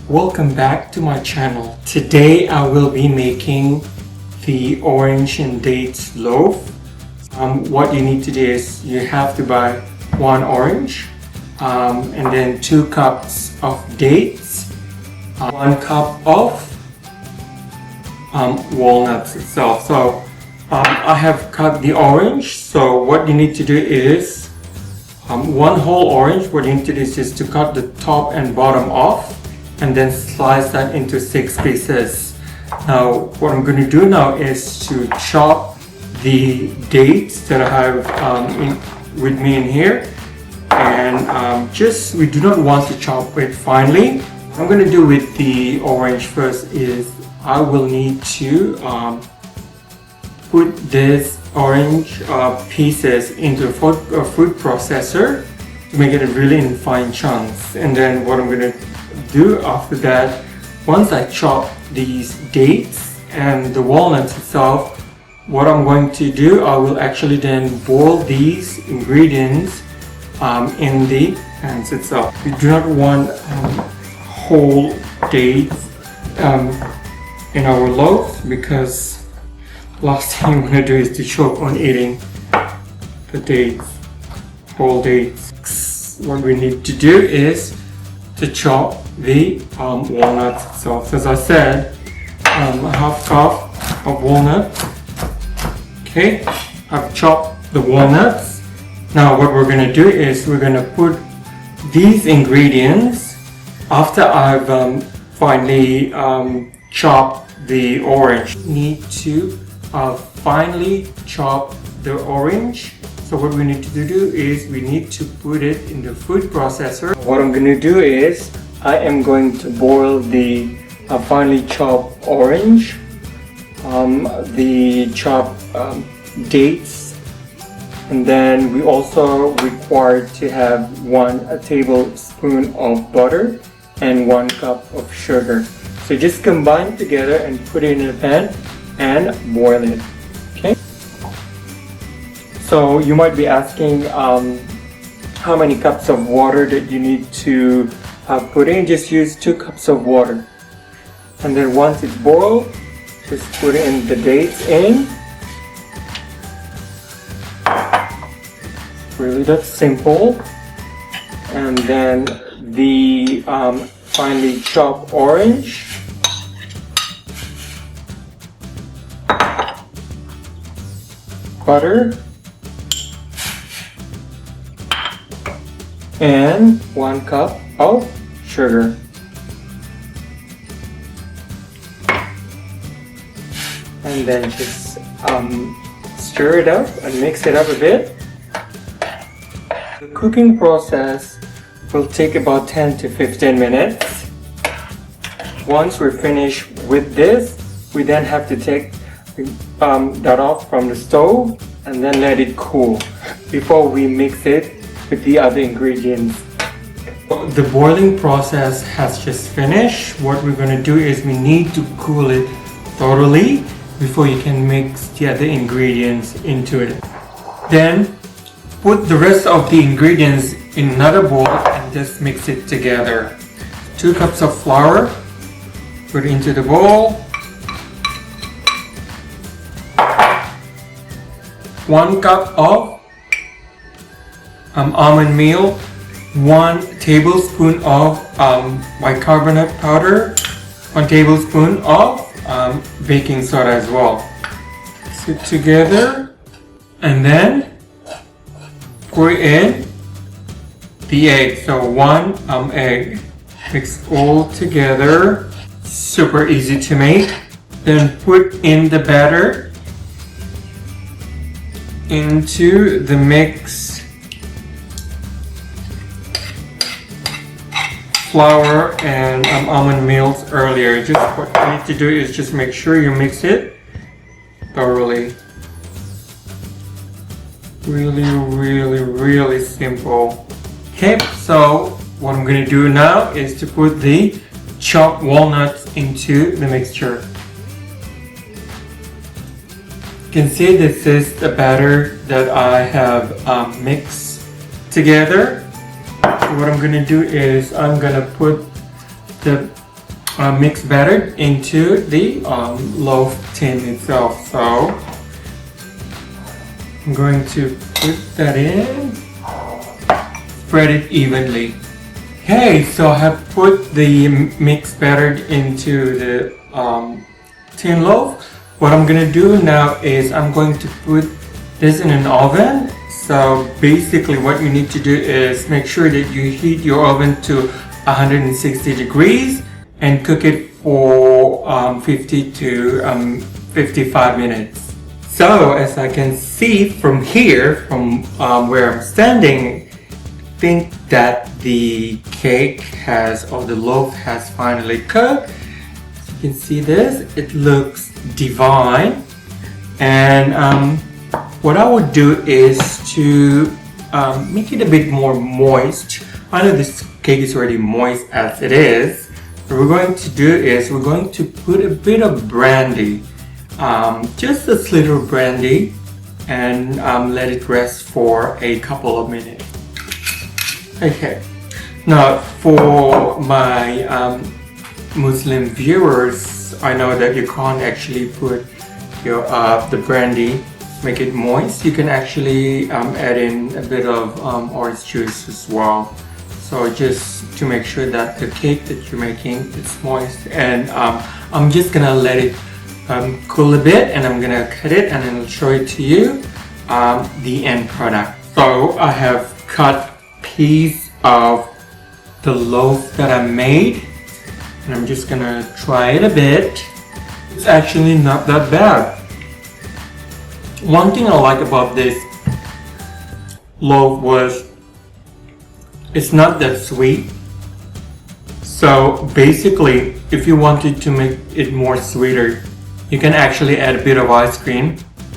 Welcome back to my channel. Today I will be making the Orange and Dates Loaf. What you need to do is you have to buy one orange and then 2 cups of dates, 1 cup of walnuts itself. So I have cut the orange, so what you need to do is one whole orange. What you need to do is just to cut the top and bottom off and then slice that into 6 pieces. Now what I'm going to do now is to chop the dates that I have with me in here, and we do not want to chop it finely. What I'm going to do with the orange first is I will need to put this orange pieces into a food processor to make it really in fine chunks. And then what I'm going to do after that, once I chop these dates and the walnuts itself, what I'm going to do, I will actually then boil these ingredients in the pans itself. We do not want whole dates in our loaves, because last thing I'm going to do is to choke on eating the dates, whole dates. What we need to do is to chop the walnuts itself. So as I said, a half cup of walnuts. Okay, I've chopped the walnuts. Now what we're going to do is we're going to put these ingredients after I've finally chopped the orange. Need to finely chop the orange. So what we need to do is we need to put it in the food processor. What I'm going to do is I am going to boil the finely chopped orange, the chopped dates, and then we also require to have 1 tablespoon of butter and 1 cup of sugar. So just combine together and put it in a pan and boil it. Okay. So you might be asking how many cups of water that you need to put in. Just use 2 cups of water, and then once it's boiled, just put in the dates in. Really, that's simple. And then the finely chopped orange, butter, and 1 cup of sugar. And then just stir it up and mix it up a bit. The cooking process will take about 10 to 15 minutes. Once we're finished with this, we then have to take that off from the stove and then let it cool before we mix it with the other ingredients. The boiling process has just finished. What we're going to do is we need to cool it thoroughly before you can mix the other ingredients into it. Then put the rest of the ingredients in another bowl and just mix it together. 2 cups of flour, put it into the bowl. 1 cup of almond meal, 1 tablespoon of bicarbonate powder, 1 tablespoon of baking soda as well. Mix it together and then pour in the egg. So 1 egg. Mix all together. Super easy to make. Then put in the batter into the mix. Flour and almond meals earlier. Just what you need to do is just make sure you mix it thoroughly. Really simple. Okay, so what I'm going to do now is to put the chopped walnuts into the mixture. You can see this is the batter that I have mixed together. So what I'm going to do is I'm going to put the mixed batter into the loaf tin itself. So I'm going to put that in, spread it evenly. Okay, so I have put the mixed batter into the tin loaf. What I'm gonna do now is I'm going to put this in an oven. So basically what you need to do is make sure that you heat your oven to 160 degrees and cook it for 50 to 55 minutes. So as I can see from here, from where I'm standing, I think that the cake has, or the loaf has finally cooked. As you can see this, it looks divine. And what I would do is to make it a bit more moist. I know this cake is already moist as it is. What we're going to do is we're going to put a bit of brandy, just a little brandy, and let it rest for a couple of minutes. Okay, now for my Muslim viewers, I know that you can't actually put your the brandy, make it moist. You can actually add in a bit of orange juice as well. So just to make sure that the cake that you're making is moist. And I'm just gonna let it cool a bit, and I'm gonna cut it and then I'll show it to you, the end product. So I have cut piece of the loaf that I made, and I'm just gonna try it a bit. It's actually not that bad. One thing I like about this loaf was it's not that sweet. So basically, if you wanted to make it more sweeter, you can actually add a bit of ice cream.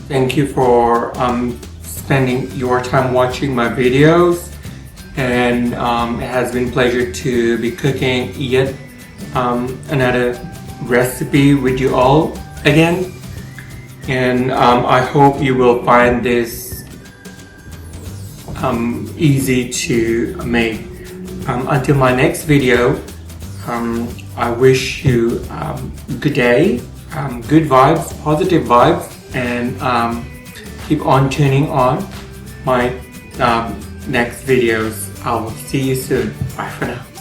Thank you for spending your time watching my videos, and it has been a pleasure to be cooking yet another recipe with you all again. And I hope you will find this easy to make. Until my next video, I wish you good day, good vibes, positive vibes, and keep on tuning on my next videos. I will see you soon. Bye for now.